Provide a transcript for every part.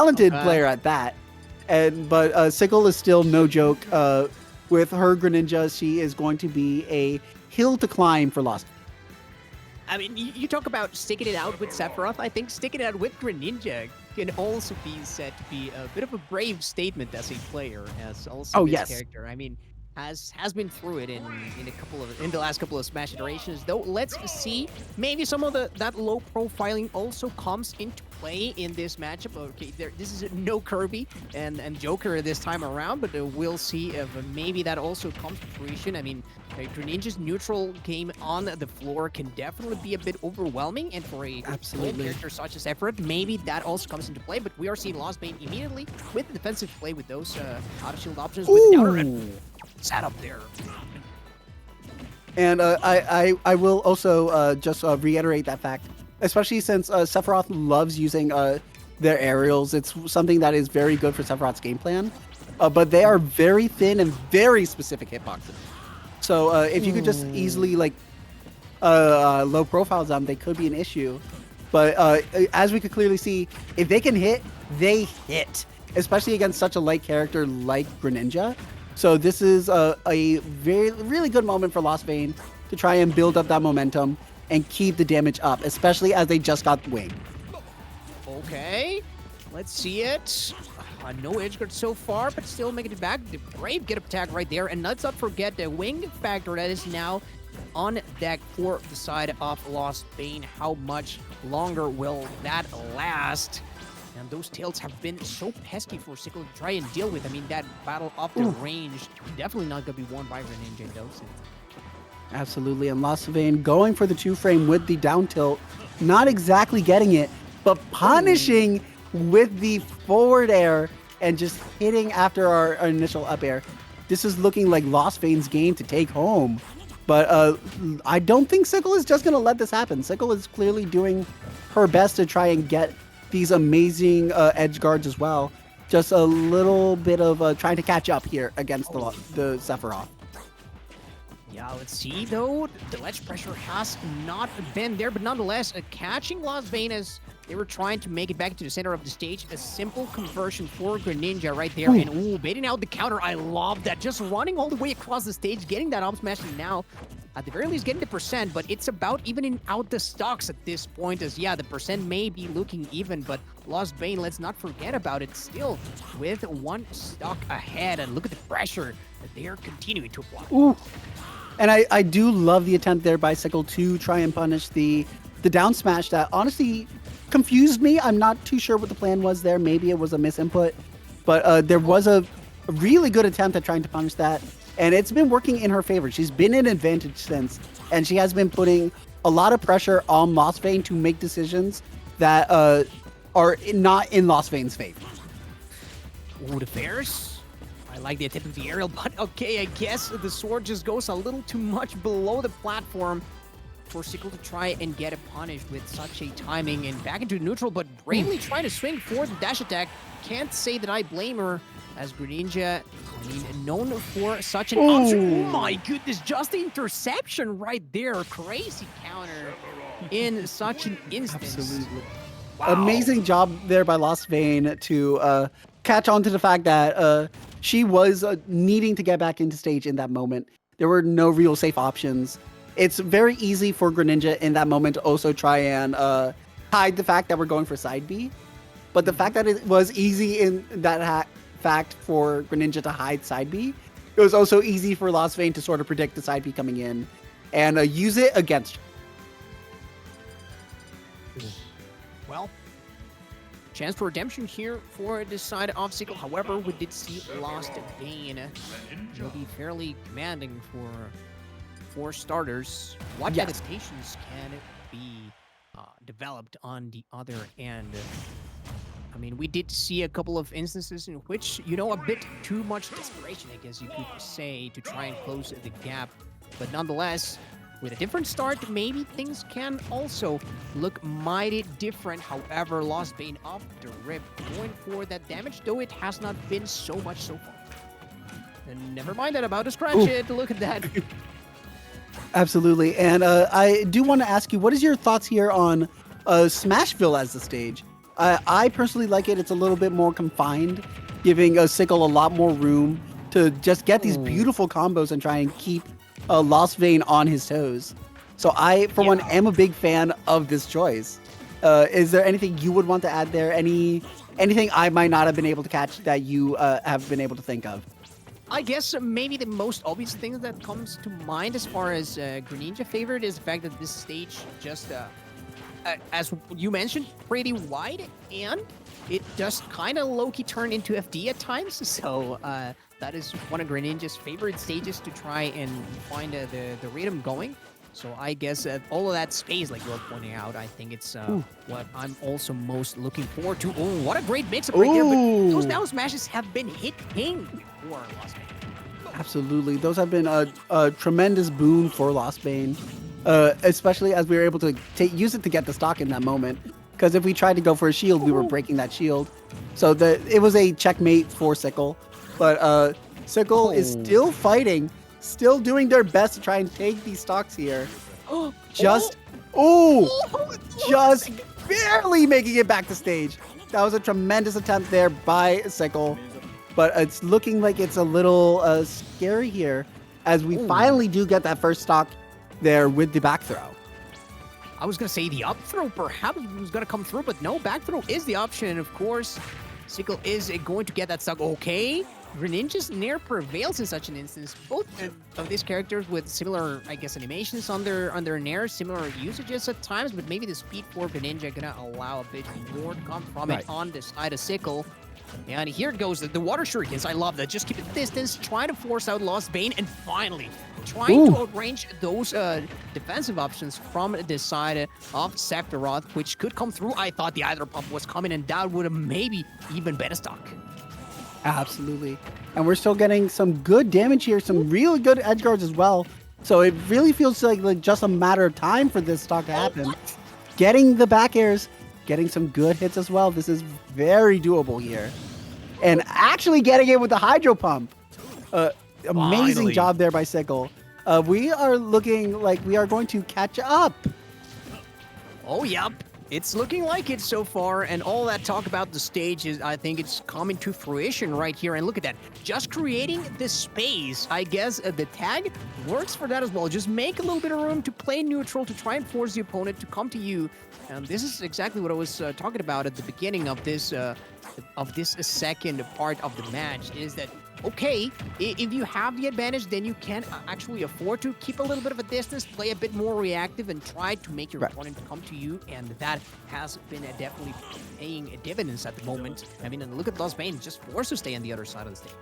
talented player at that. But Sickle is still no joke. With her Greninja, she is going to be a hill to climb for Lost. I mean, you talk about sticking it out with Sephiroth. I think sticking it out with Greninja can also be said to be a bit of a brave statement as a player, as also this character. I mean, has been through it in the last couple of Smash iterations. Though let's see, maybe some of that low profiling also comes into play in this matchup. Okay, this is no Kirby and Joker this time around, but we'll see if maybe that also comes to fruition. I mean, Greninja's neutral game on the floor can definitely be a bit overwhelming, and for a character such as Sephiroth, maybe that also comes into play. But we are seeing LostVayne immediately with the defensive play with those out of shield options with Downer sat up there. And I will also just reiterate that fact, especially since Sephiroth loves using their aerials. It's something that is very good for Sephiroth's game plan, but they are very thin and very specific hitboxes. So if you could just easily low profile them, they could be an issue. But as we could clearly see, if they can hit, they hit, especially against such a light character like Greninja. So this is a really good moment for LostVayne to try and build up that momentum and keep the damage up, especially as they just got Wing. Okay, let's see it. No edge guard so far, but still making it back. The brave get up attack right there, and let's not forget the Wing factor that is now on deck for the side of LostVayne. How much longer will that last? And those tails have been so pesky for Sickle to try and deal with. I mean, that battle up the range definitely not going to be won by Greninja and Dosing. Absolutely, and LostVayne going for the 2-frame with the down tilt, not exactly getting it, but punishing with the forward air and just hitting after our initial up air. This is looking like LostVayne's game to take home. But I don't think Sickle is just going to let this happen. Sickle is clearly doing her best to try and get these amazing edge guards as well. Just a little bit of trying to catch up here against the Sephiroth. Yeah, let's see though. The ledge pressure has not been there, but nonetheless, catching LostVayne as they were trying to make it back to the center of the stage. A simple conversion for Greninja right there. And baiting out the counter. I love that. Just running all the way across the stage, getting that up smash, and now at the very least getting the percent, but it's about evening out the stocks at this point, as yeah, the percent may be looking even, but LostVayne, let's not forget about it, still with one stock ahead, and look at the pressure that they are continuing to apply. Ooh. And I do love the attempt there by Sickle to try and punish the down smash that honestly confused me. I'm not too sure what the plan was there. Maybe it was a misinput, but there was a really good attempt at trying to punish that. And it's been working in her favor. She's been in advantage since, and she has been putting a lot of pressure on LostVayne to make decisions that are not in LostVayne's favor. Ooh, the fairs. I like the attempt of the aerial, but okay, I guess the sword just goes a little too much below the platform for Sickle to try and get it punished with such a timing and back into neutral, but bravely trying to swing for the dash attack. Can't say that I blame her, as Greninja, I mean, known for such an option. Oh my goodness, just the interception right there. Crazy counter in such an instance. Absolutely. Wow. Amazing job there by LostVayne to catch on to the fact that she was needing to get back into stage in that moment. There were no real safe options. It's very easy for Greninja in that moment to also try and hide the fact that we're going for side B. But the fact that it was easy in that fact for Greninja to hide side B, it was also easy for LostVayne to sort of predict the side B coming in and use it against her. Well, chance for redemption here for this side of Sickle. However, we did see LostVayne will be fairly commanding for starters. What adaptations can be developed on the other end? I mean, we did see a couple of instances in which, you know, a bit too much desperation, I guess you could say, to try and close the gap. But nonetheless, with a different start, maybe things can also look mighty different. However, LostVayne off the rip, going for that damage, though it has not been so much so far. And never mind that about to scratch it. Look at that. Absolutely. And I do want to ask you, what is your thoughts here on Smashville as the stage? I personally like it. It's a little bit more confined, giving a sickle a lot more room to just get these beautiful combos and try and keep LostVayne on his toes. So I, for one, am a big fan of this choice. Is there anything you would want to add there? Anything I might not have been able to catch that you have been able to think of? I guess maybe the most obvious thing that comes to mind as far as Greninja favorite is the fact that this stage just, as you mentioned, pretty wide, and it does kind of low-key turn into FD at times. So that is one of Greninja's favorite stages to try and find the rhythm going. So I guess all of that space, like you're pointing out, I think it's what I'm also most looking forward to. Oh, what a great mix-up right there. But those down smashes have been hitting before LostVayne. Absolutely. Those have been a tremendous boon for LostVayne, especially as we were able to use it to get the stock in that moment. Because if we tried to go for a shield, we were breaking that shield. So it was a checkmate for Sickle. But Sickle is still fighting. Still doing their best to try and take these stocks here. Just barely making it back to stage. That was a tremendous attempt there by Sickle. But it's looking like it's a little scary here as we finally do get that first stock there with the back throw. I was going to say the up throw perhaps was going to come through, but no, back throw is the option. Of course, Sickle is going to get that stock. Okay. Greninja's Nair prevails in such an instance. Both of these characters with similar, I guess, animations on their Nair, similar usages at times, but maybe the speed for Greninja gonna allow a bit more to come from it on the side of Sickle. And here goes the water shurikens. I love that. Just keep it distance, try to force out LostVayne, and finally trying to outrange those defensive options from the side of Sephiroth, which could come through. I thought the Either Pump was coming, and that would have maybe even been a stock. Absolutely. And we're still getting some good damage here, some really good edge guards as well. So it really feels like just a matter of time for this stock to happen. Getting the back airs, getting some good hits as well. This is very doable here. And actually getting it with the Hydro Pump. Amazing job there by Sickle. We are looking like we are going to catch up. Oh, yep. It's looking like it so far, and all that talk about the stage is, I think it's coming to fruition right here. And look at that, just creating this space. I guess the tag works for that as well. Just make a little bit of room to play neutral, to try and force the opponent to come to you. And this is exactly what I was talking about at the beginning of this second part of the match, is that okay, if you have the advantage, then you can actually afford to keep a little bit of a distance, play a bit more reactive, and try to make your opponent come to you. And that has been definitely paying dividends at the moment. I mean, and look at LostVayne, just forced to stay on the other side of the stage.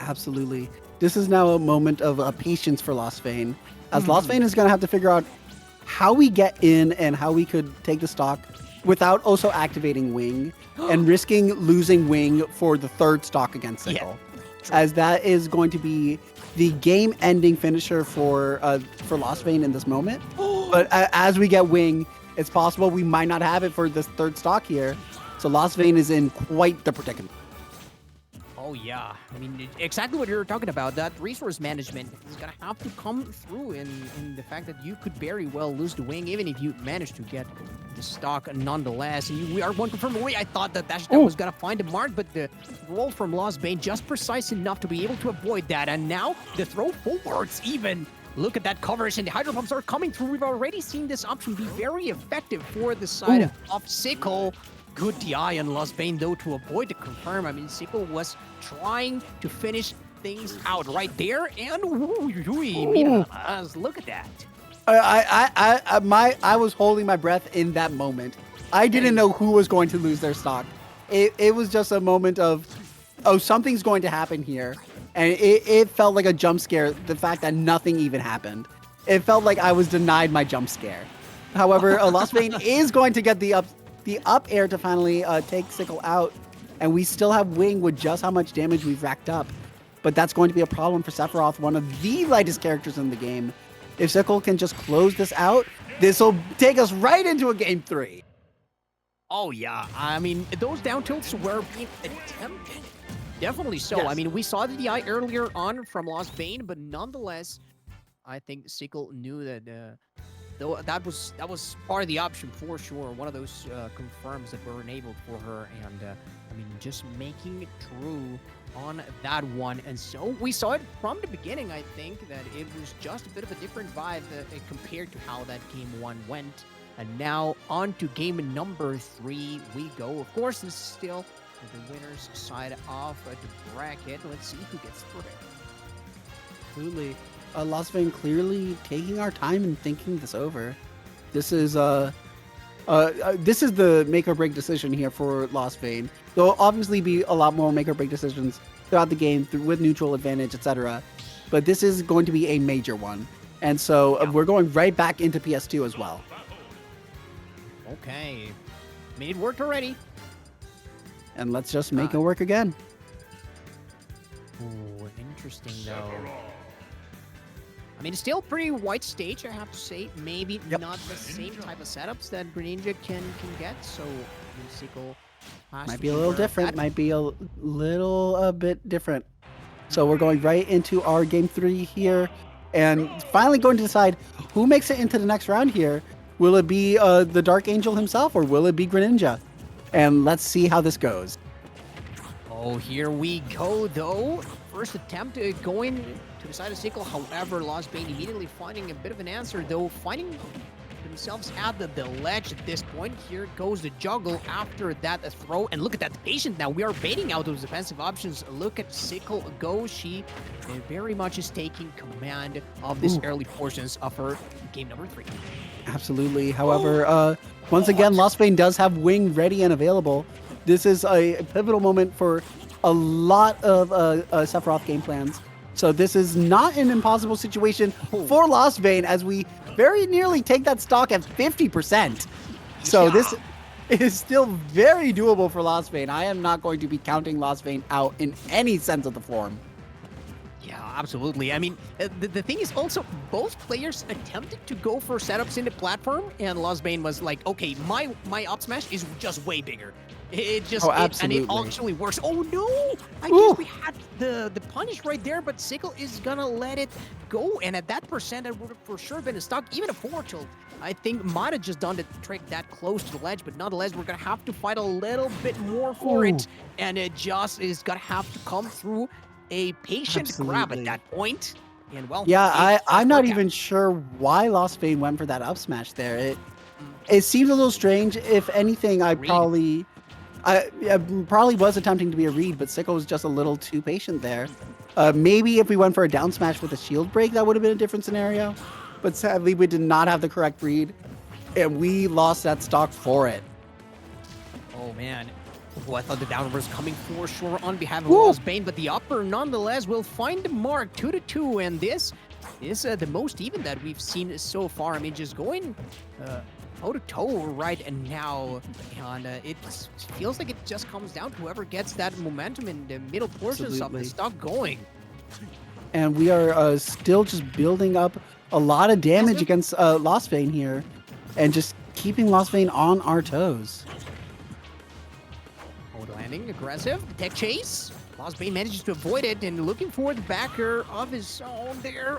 Absolutely. This is now a moment of patience for LostVayne, as LostVayne is going to have to figure out how we get in and how we could take the stock without also activating Wing and risking losing Wing for the third stock against Sickle. As that is going to be the game-ending finisher for LostVayne in this moment. But as we get Wing, it's possible we might not have it for this third stock here. So LostVayne is in quite the predicament. Oh, yeah. I mean, exactly what you're talking about. That resource management is going to have to come through in the fact that you could very well lose the Wing, even if you manage to get the stock nonetheless. And we are one confirmed away. I thought that was going to find a mark, but the roll from LostVayne just precise enough to be able to avoid that. And now the throw forwards even. Look at that coverage, and the Hydro Pumps are coming through. We've already seen this option be very effective for the side of Sickle. Good DI on LostVayne, though, to avoid the confirm. I mean, Sickle was trying to finish things out right there, and look at that. I was holding my breath in that moment. I didn't know who was going to lose their stock. It was just a moment of, oh, something's going to happen here. And it felt like a jump scare, the fact that nothing even happened. It felt like I was denied my jump scare. However, LostVayne is going to get the up air to finally take Sickle out. And we still have Wing with just how much damage we've racked up. But that's going to be a problem for Sephiroth, one of the lightest characters in the game. If Sickle can just close this out, this will take us right into a game 3. Oh, yeah. I mean, those down tilts were being attempted. Definitely so. Yes. I mean, we saw the DI earlier on from LostVayne, but nonetheless, I think Sickle knew that though that was part of the option for sure. One of those confirms that were enabled for her, and I mean, just making it true on that one. And so we saw it from the beginning. I think that it was just a bit of a different vibe compared to how that game 1 went. And now on to game number 3 we go. Of course, this is still the winner's side of the bracket. Let's see who gets through it. Absolutely. LostVayne clearly taking our time and thinking this over. This is the make or break decision here for LostVayne. There'll obviously be a lot more make or break decisions throughout the game with neutral advantage, etc. But this is going to be a major one. And so we're going right back into PS2 as well. Okay. I mean, it worked already. And let's just make it work again. Ooh, interesting though. I mean, it's still pretty white stage, I have to say. Maybe not the same type of setups that Greninja can get. So, sickle might be a little different. Might be a little bit different. So we're going right into our game 3 here, and finally going to decide who makes it into the next round here. Will it be the Dark Angel himself, or will it be Greninja? And let's see how this goes. Oh, here we go, though. First attempt going to the side of sickle. However, LostVayne immediately finding a bit of an answer, though, finding themselves at the ledge at this point. Here goes the juggle after that throw. And look at that patient now. We are baiting out those defensive options. Look at sickle go. She very much is taking command of this early portions of her game number 3. Absolutely. However, once again, LostVayne does have wing ready and available. This is a pivotal moment for a lot of Sephiroth game plans. So this is not an impossible situation for LostVayne, as we very nearly take that stock at 50%. So this is still very doable for LostVayne. I am not going to be counting LostVayne out in any sense of the form. Yeah, absolutely. I mean, the thing is also, both players attempted to go for setups in the platform, and LostVayne was like, okay, my up smash is just way bigger. It just, and it actually works. Oh no! I guess we had the punish right there, but sickle is gonna let it go, and at that percent, that would have for sure been a stock. Even a forward tilt, I think, might have just done the trick that close to the ledge, but nonetheless, we're gonna have to fight a little bit more for it, and it just is gonna have to come through a patient grab at that point. And well, yeah, I'm not even sure why LostVayne went for that up smash there. It seems a little strange. If anything, I probably was attempting to be a read, but sickle was just a little too patient there. Maybe if we went for a down smash with a shield break, that would have been a different scenario. But sadly, we did not have the correct read, and we lost that stock for it. Oh man. Oh, I thought the down was coming for sure on behalf of LostVayne, but the upper nonetheless will find the mark 2-2, and this is the most even that we've seen so far. I mean, just going toe-to-toe right now, and it feels like it just comes down to whoever gets that momentum in the middle portions of the stock going. And we are still just building up a lot of damage against LostVayne here, and just keeping LostVayne on our toes. Landing aggressive, tech chase. LostVayne manages to avoid it, and looking for the backer of his own there.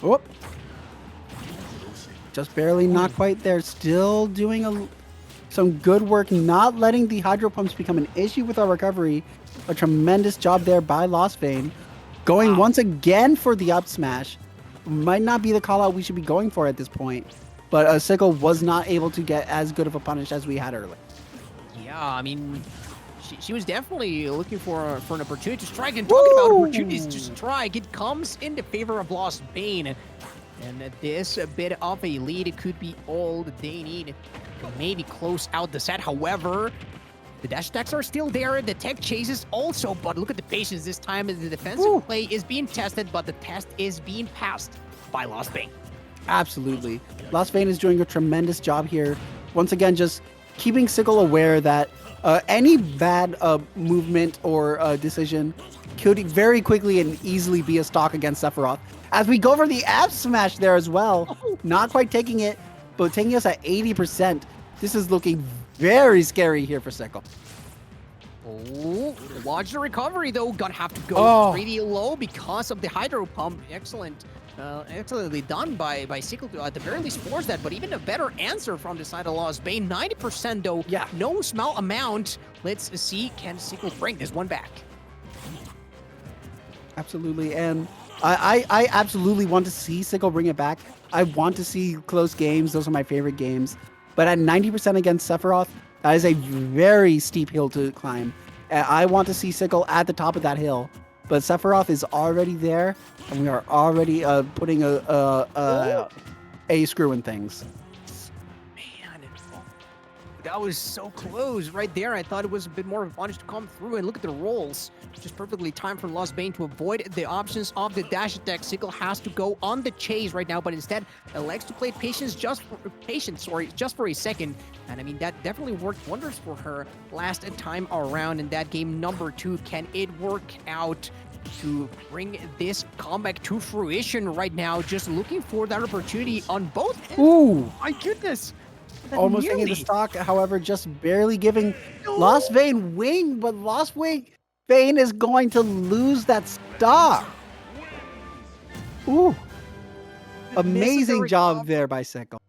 Oh, just barely, not quite there. Still doing some good work, not letting the hydro pumps become an issue with our recovery. A tremendous job there by LostVayne. Going once again for the up smash. Might not be the call out we should be going for at this point, but sickle was not able to get as good of a punish as we had earlier. Yeah, I mean, she was definitely looking for an opportunity to strike, and talking about opportunities to strike, it comes in the favor of LostVayne. And this bit of a lead could be all that they need to maybe close out the set. However, the dash attacks are still there, the tech chases also, but look at the patience this time. The defensive play is being tested, but the test is being passed by LostVayne. Absolutely. LostVayne is doing a tremendous job here. Once again, just keeping sickle aware that any bad movement or decision could very quickly and easily be a stock against Sephiroth. As we go for the ab smash there as well. Not quite taking it, but taking us at 80%. This is looking very scary here for sickle. Oh, watch the recovery though. Gonna have to go pretty low because of the hydro pump. Excellent. Excellently done by Sickle to at the very least force that, but even a better answer from the side of LostVayne. 90% though, no small amount. Let's see, can Sickle bring this one back? Absolutely, and I absolutely want to see Sickle bring it back. I want to see close games. Those are my favorite games. But at 90% against Sephiroth, that is a very steep hill to climb. I want to see Sickle at the top of that hill. But Sephiroth is already there, and we are already putting a screw in things. Man, that was so close right there. I thought it was a bit more advantage to come through, and look at the rolls. Just perfectly timed for LostVayne to avoid the options of the dash attack. Sickle has to go on the chase right now, but instead elects to play patience just for a second. And I mean, that definitely worked wonders for her last time around in that game number 2. Can it work out to bring this comeback to fruition right now? Just looking for that opportunity on both ends. Ooh! My goodness! Almost getting the stock, however, just barely giving LostVayne wing, but LostVayne is going to lose that stock. Ooh. Amazing job there by Sickle.